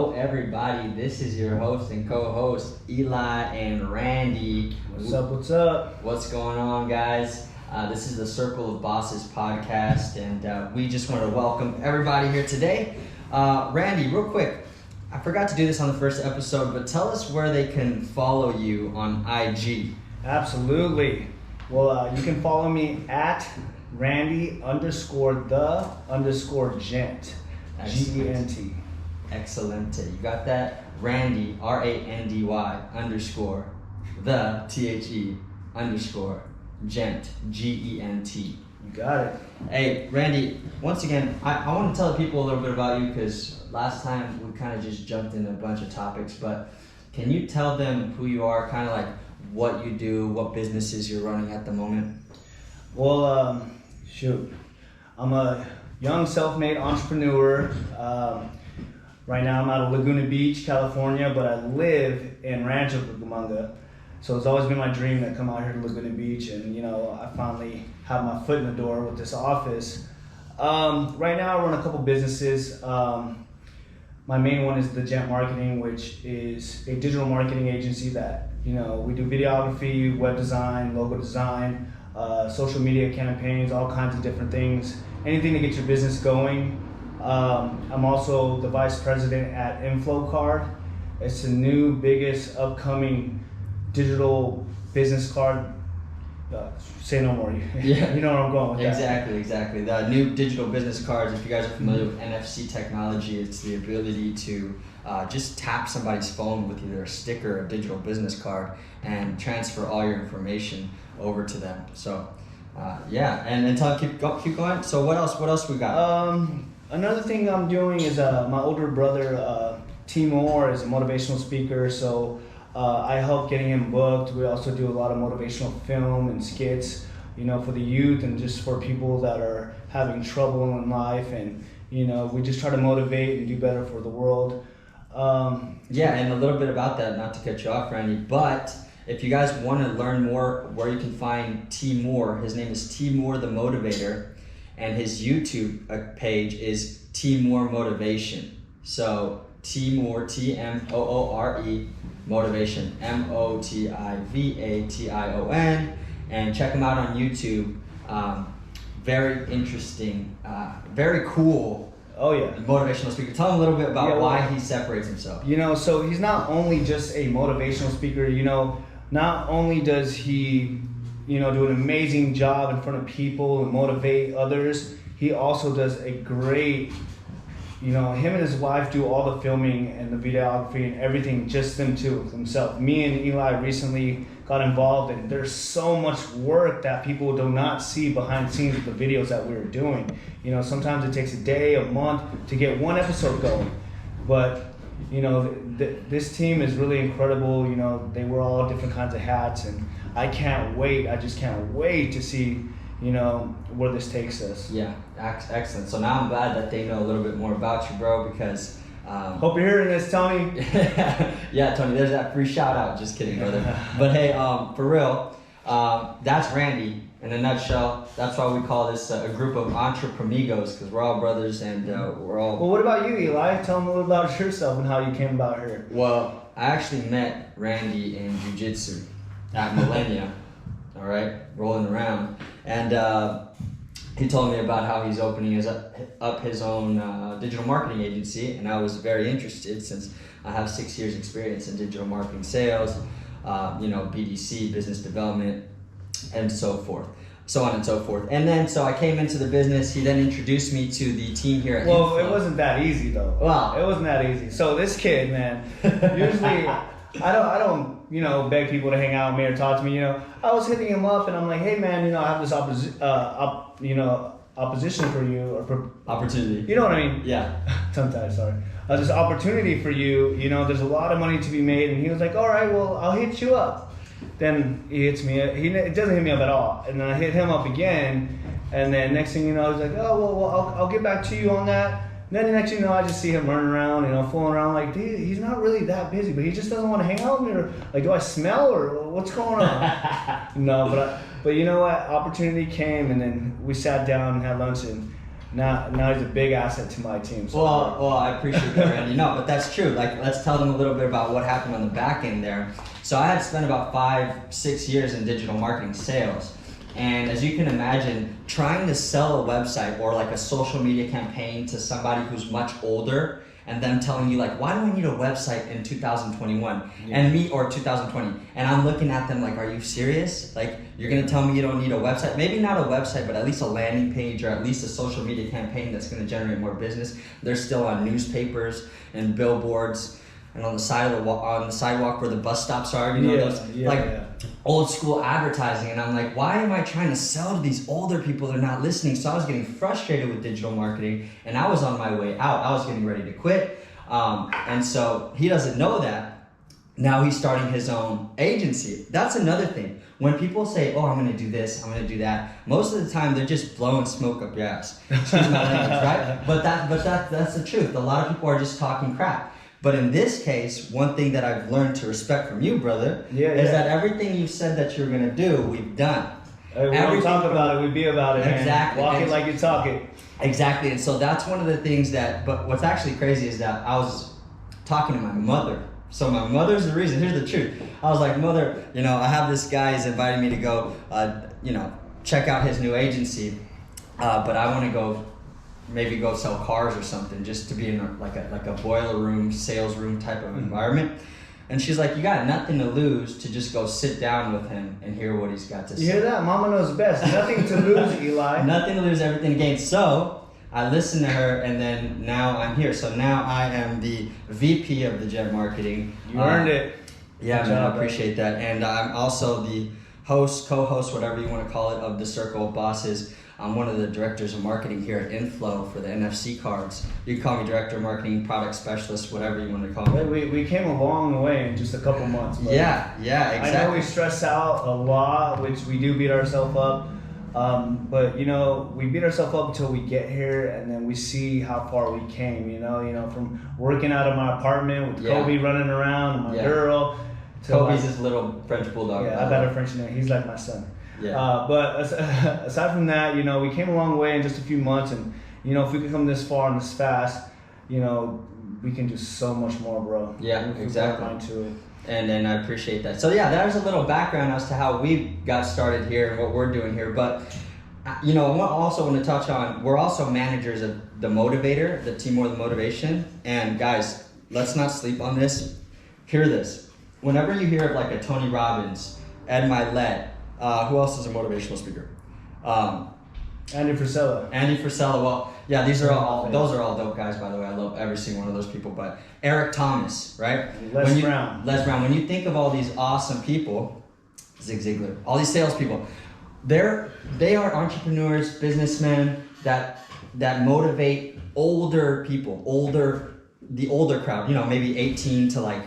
Hello everybody, this is your host and co-host Eli and Randy. What's up, what's up? What's going on, guys? This is the Circle of Bosses podcast, and we just want to welcome everybody here today. Randy, real quick, I forgot to do this on the first episode, but tell us where they can follow you on IG. Absolutely. Well, you can follow me at Randy_the_gent. Gent. Excellent. You got that? Randy, RANDY _ the THE _ gent, GENT. You got it. Hey, Randy, once again, I want to tell the people a little bit about you because last time we kind of just jumped in a bunch of topics, but can you tell them who you are, kind of like what you do, what businesses you're running at the moment? Well, I'm a young self-made entrepreneur. Right now I'm out of Laguna Beach, California, but I live in Rancho Cucamonga. So it's always been my dream to come out here to Laguna Beach, and I finally have my foot in the door with this office. Right now I run a couple businesses. My main one is the Gent Marketing, which is a digital marketing agency that, we do videography, web design, logo design, social media campaigns, all kinds of different things. Anything to get your business going. I'm also the vice president at InfloCard. It's the new biggest upcoming digital business card. Say no more. Yeah. You know where I'm going with that. Exactly. The new digital business cards, if you guys are familiar with NFC technology, it's the ability to just tap somebody's phone with either a sticker or a digital business card and transfer all your information over to them. So, and keep going. So what else we got? Another thing I'm doing is my older brother, Timur, is a motivational speaker, so I help getting him booked. We also do a lot of motivational film and skits, for the youth and just for people that are having trouble in life, and we just try to motivate and do better for the world. And a little bit about that, not to cut you off, Randy, but if you guys want to learn more where you can find Timur, his name is Timur the Motivator, and his YouTube page is Timur Motivation. So Timur, T-M-O-O-R-E, Motivation, M-O-T-I-V-A-T-I-O-N, and check him out on YouTube. Very interesting, very cool. Oh yeah. Motivational speaker. Tell him a little bit about why he separates himself. So he's not only just a motivational speaker, not only does he do an amazing job in front of people and motivate others, he also does a great, him and his wife do all the filming and the videography and everything, just them two, themselves. Me and Eli recently got involved, and there's so much work that people do not see behind the scenes of the videos that we were doing. Sometimes it takes a day, a month to get one episode going, but this team is really incredible. They wear all different kinds of hats, and I just can't wait to see, where this takes us. Yeah, excellent. So now I'm glad that they know a little bit more about you, bro, because... Hope you're hearing this, Tony. Yeah, Tony, there's that free shout out. Just kidding, brother. But hey, for real, that's Randy in a nutshell. That's why we call this a group of Entrepre-Migos, because we're all brothers and we're all... Well, what about you, Eli? Tell them a little about yourself and how you came about here. Well, I actually met Randy in jiu-jitsu at Millennia, all right, rolling around, and he told me about how he's opening up his own digital marketing agency, and I was very interested since I have 6 years experience in digital marketing sales, BDC, business development, and so on and so forth. And then, so I came into the business. He then introduced me to the team here at Well, it wasn't that easy, though. Wow. It wasn't that easy. So this kid, man, usually... I don't, beg people to hang out with me or talk to me. I was hitting him up, and I'm like, hey, man, I have this opposition for you, or opportunity. You know what I mean? Yeah. Sometimes, sorry. This opportunity for you. There's a lot of money to be made, and he was like, all right, well, I'll hit you up. Then he hits me. It doesn't hit me up at all, and then I hit him up again, and then next thing you know, he's like, oh, well, I'll get back to you on that. And then the next thing you know, I just see him running around, fooling around like, dude, he's not really that busy, but he just doesn't want to hang out with me, or like, do I smell, or what's going on? No, but you know what? Opportunity came, and then we sat down and had lunch, and now he's a big asset to my team. So Well, I appreciate that, Randy. No, but that's true. Like, let's tell them a little bit about what happened on the back end there. So I had spent about 5-6 years in digital marketing sales. And as you can imagine, trying to sell a website or like a social media campaign to somebody who's much older and them telling you like, why do I need a website in 2021 or 2020? And I'm looking at them like, are you serious? Like, you're gonna tell me you don't need a website? Maybe not a website, but at least a landing page or at least a social media campaign that's gonna generate more business. They're still on newspapers and billboards and on the side of on the sidewalk where the bus stops are, those old school advertising. And I'm like, why am I trying to sell to these older people? They're not listening. So I was getting frustrated with digital marketing, and I was on my way out. I was getting ready to quit. And so he doesn't know that. Now he's starting his own agency. That's another thing. When people say, oh, I'm going to do this, I'm going to do that, most of the time they're just blowing smoke up your ass. Excuse my language, right? But that's the truth. A lot of people are just talking crap. But in this case, one thing that I've learned to respect from you, brother, is that everything you said that you were going to do, we've done. We don't talk about it, we be about it. Exactly. Man. Walk it like you talk it. Exactly. And so that's one of the things but what's actually crazy is that I was talking to my mother. So my mother's the reason. Here's the truth. I was like, Mother, I have this guy, he's inviting me to go, check out his new agency, but I want to maybe go sell cars or something, just to be in like a boiler room, sales room type of environment. And she's like, you got nothing to lose to just go sit down with him and hear what he's got to say. You hear that? Mama knows best. Nothing to lose, Eli. Nothing to lose, everything to gain. So I listened to her, and then now I'm here. So now I am the VP of the Jet Marketing. You earned it. Yeah, man, I appreciate that. And I'm also the host, co-host, whatever you want to call it, of the Circle of Bosses. I'm one of the directors of marketing here at Inflow for the NFC cards. You can call me director of marketing, product specialist, whatever you want to call me. We came a long way in just a couple months. Yeah, exactly. I know we stress out a lot, which we do beat ourselves up. But we beat ourselves up until we get here, and then we see how far we came. From working out of my apartment with C.O.B running around and my girl. Kobe's his little French bulldog. Yeah, I got a French name. He's like my son. Yeah. But aside from that, we came a long way in just a few months, and if we could come this far and this fast, we can do so much more, bro. Yeah, exactly. To it. And I appreciate that. So yeah, there's a little background as to how we got started here and what we're doing here. But I also want to touch on, we're also managers of the Motivator, the Team More Than Motivation. And guys, let's not sleep on this. Hear this. Whenever you hear of like a Tony Robbins, Ed Milet, who else is a motivational speaker? Andy Frisella. Well, yeah, those are all dope guys, by the way. I love every single one of those people. But Eric Thomas, right? Les Brown. When you think of all these awesome people, Zig Ziglar, all these salespeople, they are entrepreneurs, businessmen that motivate older people, the older crowd. Maybe 18 to like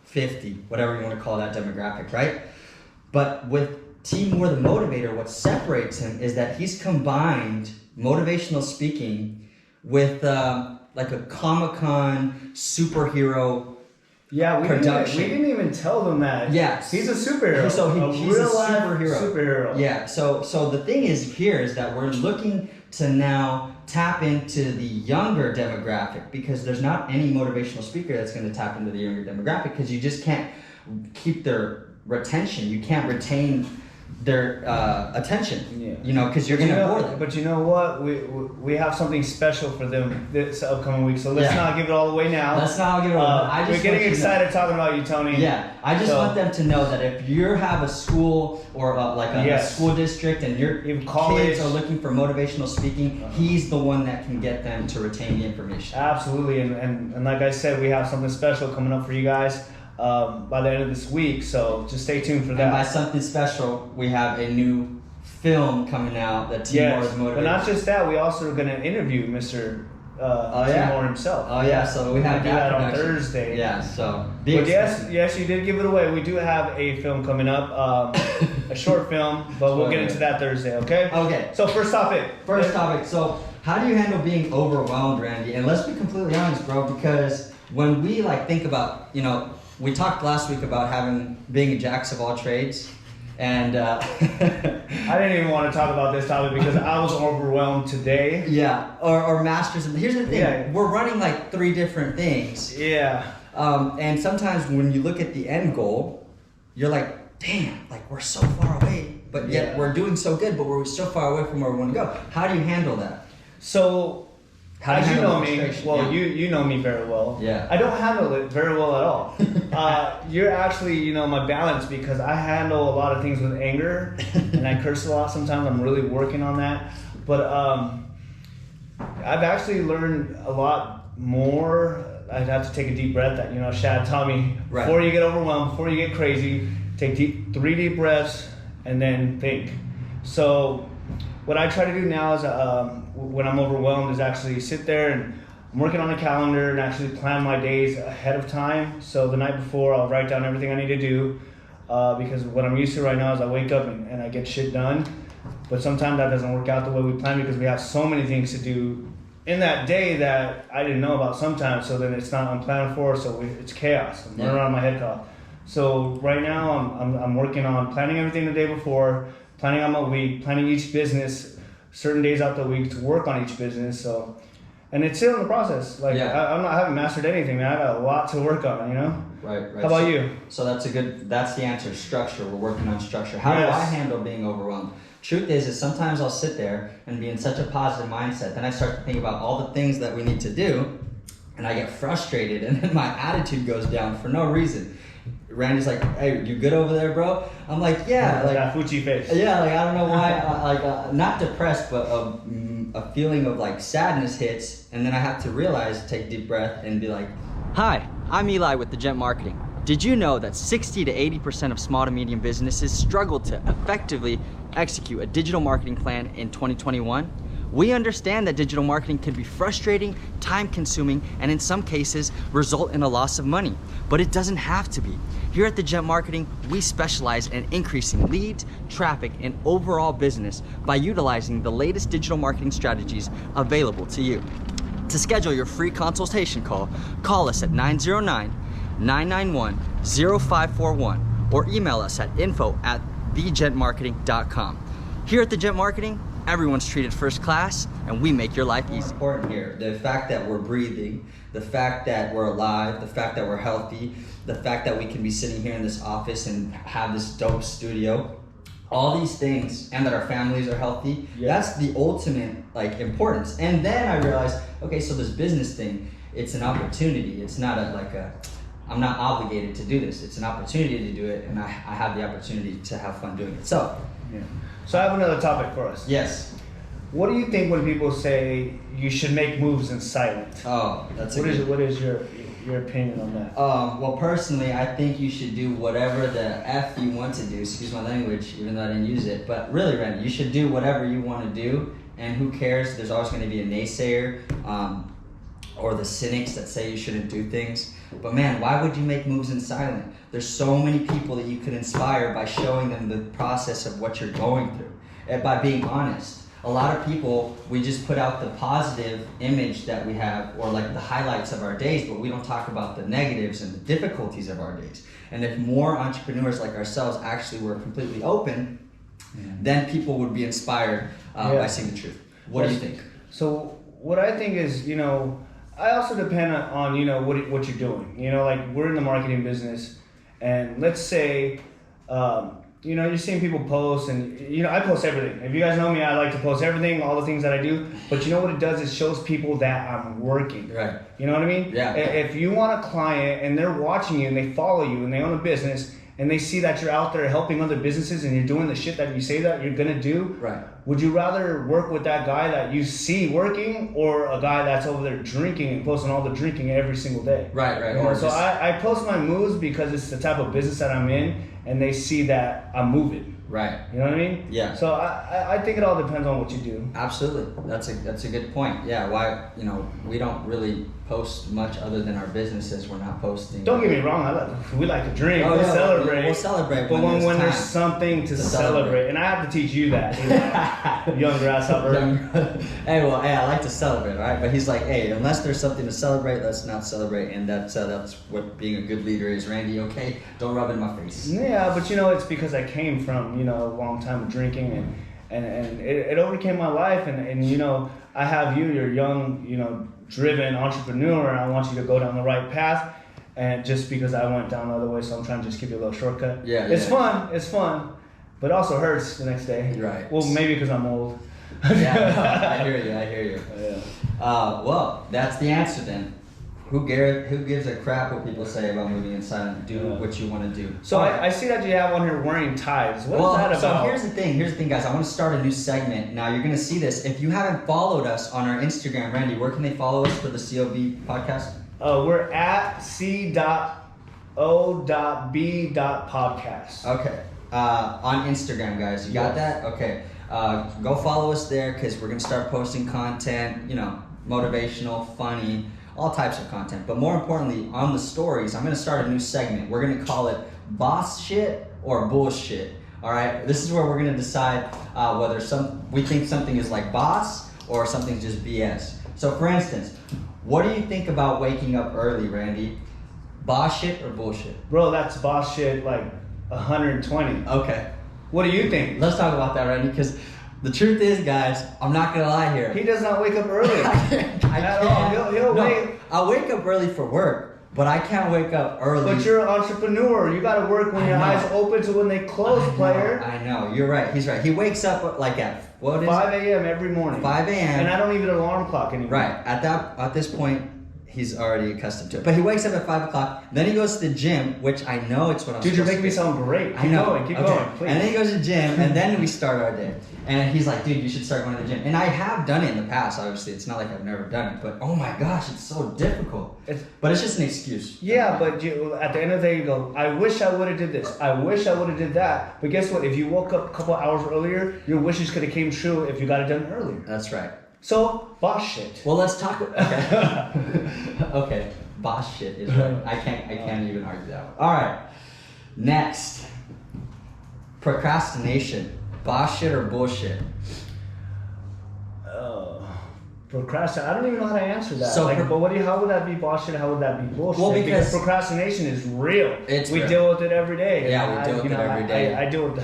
50, whatever you want to call that demographic, right? But with Team More Than Motivator, what separates him is that he's combined motivational speaking with like a Comic-Con superhero production. We didn't even tell them that. Yes. He's a superhero. So he's a superhero. Yeah. So the thing is that we're looking to now tap into the younger demographic, because there's not any motivational speaker that's going to tap into the younger demographic, because you just can't keep their retention. You can't retain their attention, because you're gonna bore them. But you know what? We have something special for them this upcoming week. So let's not give it all away now. We're getting excited talking about you, Tony. Yeah, I just want them to know that if you have a school or a school district and your kids are looking for motivational speaking, he's the one that can get them to retain the information. Absolutely, and like I said, we have something special coming up for you guys by the end of this week, so just stay tuned for that. And by something special, we have a new film coming out that Team More is motivated. But not just that, we also are going to interview Mr. Team More himself. Oh yeah, so we have that on Thursday. Yeah, so but yes, you did give it away. We do have a film coming up, a short film, but we'll get into that Thursday. Okay. Okay. So first topic. So how do you handle being overwhelmed, Randy? And let's be completely honest, bro, because when we think about, we talked last week about being a jacks of all trades, And I didn't even want to talk about this topic because I was overwhelmed today. yeah, or masters. Here's the thing: Yeah. we're running like 3 different things. Yeah. And sometimes when you look at the end goal, you're like, damn, like we're so far away, but yet we're doing so good, but we're so far away from where we want to go. How do you handle that? So, How do as you handle know me, frustration? well, you know me very well. Yeah. I don't handle it very well at all. You're actually, my balance because I handle a lot of things with anger and I curse a lot sometimes. I'm really working on that. But I've actually learned a lot more. I'd have to take a deep breath that, Shad taught me. Right. Before you get overwhelmed, before you get crazy, take 3 deep breaths and then think. So what I try to do now is when I'm overwhelmed is actually sit there and I'm working on a calendar and actually plan my days ahead of time. So the night before I'll write down everything I need to do because what I'm used to right now is I wake up and I get shit done. But sometimes that doesn't work out the way we plan because we have so many things to do in that day that I didn't know about sometimes. So then it's not unplanned for, so it's chaos. I'm running around my head off. So right now I'm working on planning everything the day before, planning out my week, planning each business, certain days out the week to work on each business. So, and it's still in the process. Like I haven't mastered anything, man. I got a lot to work on, Right. How about you? So that's the answer, structure. We're working on structure. How do I handle being overwhelmed? Truth is sometimes I'll sit there and be in such a positive mindset. Then I start to think about all the things that we need to do and I get frustrated and then my attitude goes down for no reason. Randy's like, hey, you good over there, bro? I'm like, yeah. Like that Fuji face. Yeah, like I don't know why, not depressed, but a feeling of like sadness hits, and then I have to realize, take a deep breath, and be like, hi, I'm Eli with the Gent Marketing. Did you know that 60 to 80% of small to medium businesses struggle to effectively execute a digital marketing plan in 2021? We understand that digital marketing can be frustrating, time-consuming, and in some cases, result in a loss of money. But it doesn't have to be. Here at the Gent Marketing, we specialize in increasing leads, traffic, and overall business by utilizing the latest digital marketing strategies available to you. To schedule your free consultation call, call us at 909-991-0541 or email us at info@thegentmarketing.com. Here at the Gent Marketing, everyone's treated first class, and we make your life easy. Important here, the fact that we're breathing, the fact that we're alive, the fact that we're healthy, the fact that we can be sitting here in this office and have this dope studio, all these things, and that our families are healthy, that's the ultimate importance. And then I realized, okay, so this business thing, it's an opportunity. It's not I'm not obligated to do this. It's an opportunity to do it, and I have the opportunity to have fun doing it. So I have another topic for us. Yes. What do you think when people say you should make moves in silence? Oh, that's what is your opinion on that? Well, personally, I think you should do whatever the F you want to do. Excuse my language, even though I didn't use it. But really, Randy, you should do whatever you want to do, and who cares? There's always going to be a naysayer or the cynics that say you shouldn't do things. But man, why would you make moves in silence? There's so many people that you could inspire by showing them the process of what you're going through, and by being honest. A lot of people, we just put out the positive image that we have, or like the highlights of our days, but we don't talk about the negatives and the difficulties of our days. And if more entrepreneurs like ourselves actually were completely open, then people would be inspired by seeing the truth. What do you think? So what I think is, I also depend on what you're doing. Like we're in the marketing business, and let's say you're seeing people post, and I post everything. If you guys know me, I like to post everything, all the things that I do. But you know what it does? It shows people that I'm working. Right. You know what I mean? Yeah. If you want a client and they're watching you and they follow you and they own a business and they see that you're out there helping other businesses and you're doing the shit that you say that you're gonna do, right? Would you rather work with that guy that you see working, or a guy that's over there drinking and posting all the drinking every single day? Right. So I post my moves because it's the type of business that I'm in, and they see that I'm moving. Right. You know what I mean? Yeah. So I think it all depends on what you do. Absolutely. That's a good point. Yeah. Why, we don't really post much other than our businesses. We're not posting. Don't get me wrong. We like to drink. We'll celebrate. We'll celebrate. But when there's something to celebrate. And I have to teach you that. Young grasshopper. Hey, I like to celebrate, right? But he's like, hey, unless there's something to celebrate, let's not celebrate. And that's what being a good leader is, Randy. Okay, don't rub it in my face. Yeah, but it's because I came from a long time of drinking and it overcame my life and I have you're young, driven entrepreneur, and I want you to go down the right path. And just because I went down the other way, so I'm trying to just give you a little shortcut. Yeah, it's fun, but it also hurts the next day. Right. Well, maybe because I'm old. Yeah, I hear you. Yeah. Well, that's the answer then. Who gives a crap what people say about moving inside and do what you want to do? So I see that you have on here wearing ties. What is that about? So here's the thing, guys. I want to start a new segment. Now you're going to see this. If you haven't followed us on our Instagram, Randy, where can they follow us for the C.O.B. podcast? We're at C.O.B.podcast. Okay. On Instagram, guys. You got that? Okay. Go follow us there because we're going to start posting content, motivational, funny, all types of content. But more importantly, on the stories, I'm going to start a new segment. We're going to call it Boss Shit or Bullshit. All right? This is where we're going to decide whether we think something is like boss or something's just BS. So for instance, what do you think about waking up early, Randy? Boss shit or bullshit? Bro, that's boss shit like 120. Okay. What do you think? Let's talk about that, Randy, because the truth is, guys, I'm not going to lie here. He does not wake up early. I can't. I wake up early for work, but I can't wake up early. But you're an entrepreneur. You got to work when your eyes open to when they close, player. I know. You're right. He's right. He wakes up like at, 5 a.m. every morning. 5 a.m. And I don't need an alarm clock anymore. Right. At this point, he's already accustomed to it. But he wakes up at 5 o'clock. Then he goes to the gym, which I know it's what I'm Dude, you're making me sound great. I know. Keep going, please. And then he goes to the gym, and then we start our day. And he's like, dude, you should start going to the gym. And I have done it in the past, obviously. It's not like I've never done it. But oh my gosh, it's so difficult. But it's just an excuse. Yeah, but at the end of the day, you go, I wish I would have did this. I wish I would have did that. But guess what? If you woke up a couple hours earlier, your wishes could have came true if you got it done earlier. That's right. So, boss shit. Well, let's talk. Okay. Okay. Boss shit is right. I can't even argue that one. All right. Next. Procrastination. Boss shit or bullshit? Procrastination. I don't even know how to answer that. So, but how would that be boss shit? How would that be bullshit? Well, because procrastination is real. We deal with it every day. Yeah, we deal with it every day. I deal with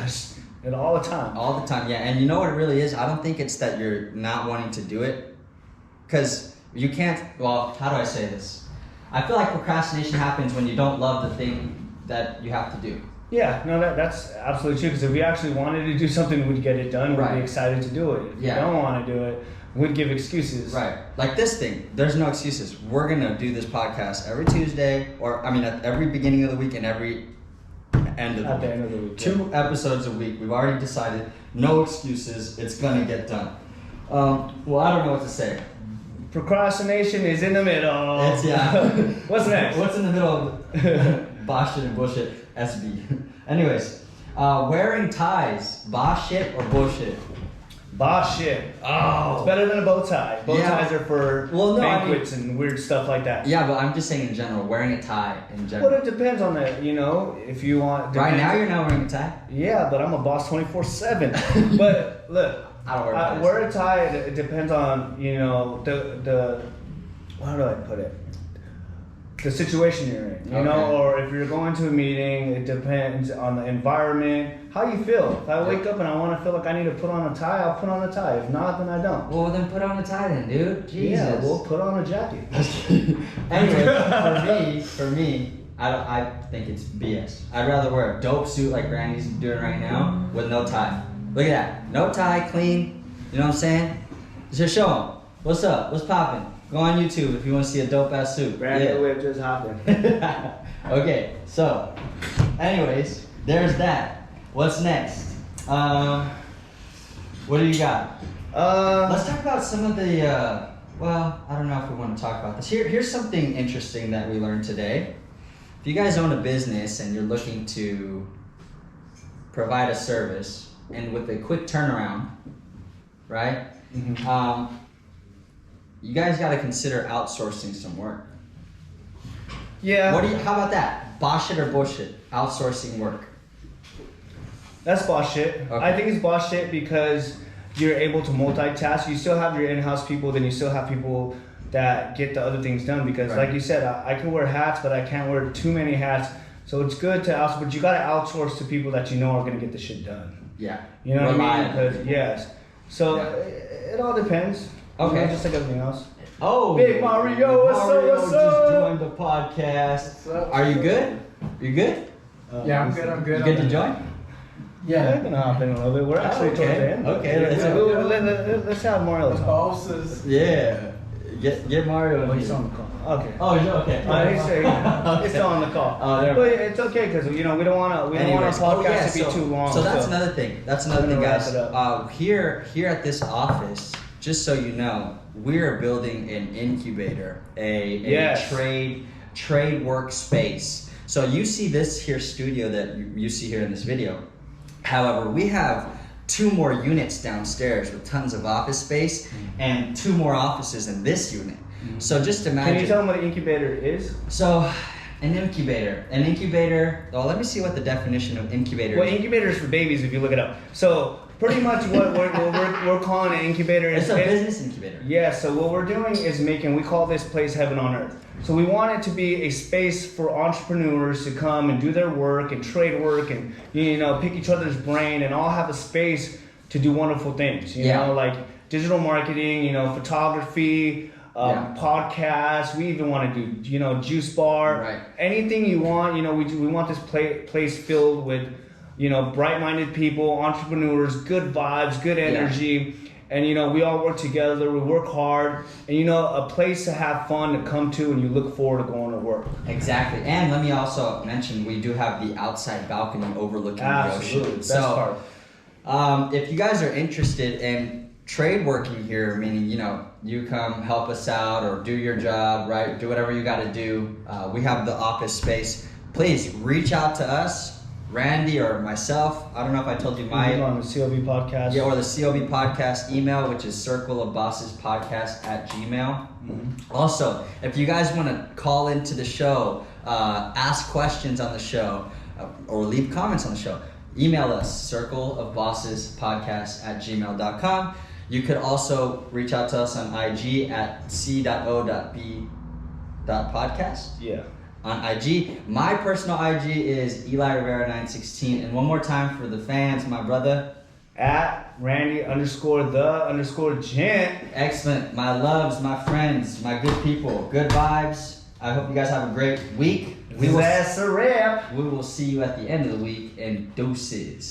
it all the time. All the time, yeah. And you know what it really is? I don't think it's that you're not wanting to do it. Because you can't, well, how do I say this? I feel like procrastination happens when you don't love the thing that you have to do. Yeah, no, that's absolutely true. Because if we actually wanted to do something, we'd get it done. We'd be excited to do it. If we don't want to do it, we'd give excuses. Right. Like this thing, there's no excuses. We're going to do this podcast every Tuesday, at every beginning of the week and every end of the week. At the end of the week. 2 episodes a week. We've already decided, no excuses. It's going to get done. Well, I don't know what to say. Procrastination is in the middle. What's next? What's in the middle of boss shit and bullshit? SB. Anyways, wearing ties, boss shit or bullshit? Boss shit. Oh. It's better than a bow tie. Bow ties are for banquets and weird stuff like that. Yeah, but I'm just saying in general, wearing a tie in general. But it depends on the, if you want. Right now you're not wearing a tie? Yeah, but I'm a boss 24/7. But look. I don't wear ties. Wear a tie, it depends on, the how do I put it? The situation you're in, or if you're going to a meeting, it depends on the environment, how you feel. If I wake up and I want to feel like I need to put on a tie, I'll put on a tie. If not, then I don't. Well, then put on a tie then, dude. Jesus. Yeah, we'll put on a jacket. Anyway, for me, I think it's BS. I'd rather wear a dope suit like Randy's doing right now with no tie. Look at that. No tie, clean. You know what I'm saying? Just show them. What's up? What's poppin'? Go on YouTube if you want to see a dope ass suit. Randy whip just hopping. Okay, so, anyways, there's that. What's next? What do you got? Let's talk about some of the, I don't know if we want to talk about this. Here's something interesting that we learned today. If you guys own a business and you're looking to provide a service, and with a quick turnaround, right? Mm-hmm. You guys got to consider outsourcing some work. Yeah. How about that? Boss shit or bullshit? Outsourcing work. That's boss shit. Okay. I think it's boss shit because you're able to multitask. You still have your in-house people, then you still have people that get the other things done. Because like you said, I can wear hats, but I can't wear too many hats. So it's good to outsource, but you got to outsource to people that you know are going to get the shit done. Yeah. You know what I mean? Because yes. So it all depends. Okay. You know, just like everything else. Oh, Big Mario, what's up? just joined the podcast. Are you good? You good? Yeah, I'm good. You good to join? Yeah, I'm gonna hop in a little bit. We're actually towards the end. Okay, let's have Mario talk. Bosses. Yeah. Get Mario in He's here. on the call. Okay. Oh, okay. It's still on the call. Oh, but it's okay because we don't want our podcast to be too long. So that's another thing. That's another thing, guys. Wrap Here at this office, just so you know, we're building an incubator, a trade workspace. So you see this here studio that you see here in this video. However, we have 2 more units downstairs with tons of office space and 2 more offices in this unit. So just imagine. Can you tell them what an incubator is? So an incubator, well, let me see what the definition of incubator is. Well, incubator is for babies if you look it up. So pretty much what we're calling an incubator is... It's a business incubator. Yeah, so what we're doing is we call this place heaven on earth. So we want it to be a space for entrepreneurs to come and do their work and trade work and, pick each other's brain and all have a space to do wonderful things, you know, like digital marketing, photography, podcasts. We even want to do, juice bar, anything you want. We want this place filled with, bright-minded people, entrepreneurs, good vibes, good energy. And, we all work together, we work hard, and, a place to have fun to come to and you look forward to going to work. Exactly. And let me also mention, we do have the outside balcony overlooking the ocean. Best part. If you guys are interested in trade working here, meaning, you come help us out or do your job, right? Do whatever you got to do. We have the office space. Please reach out to us. Randy or myself, I don't know if I told you my... on the C.O.B. podcast. Yeah, or the C.O.B. podcast email, which is circleofbossespodcast@gmail.com. Also, if you guys want to call into the show, ask questions on the show, or leave comments on the show, email us, circleofbossespodcast@gmail.com. You could also reach out to us on IG at c.o.b.podcast. Yeah. On IG. My personal IG is Eli Rivera 916. And one more time for the fans, my brother. At Randy_the_gent. Excellent. My loves, my friends, my good people, good vibes. I hope you guys have a great week. That's a wrap. We will see you at the end of the week, and deuces.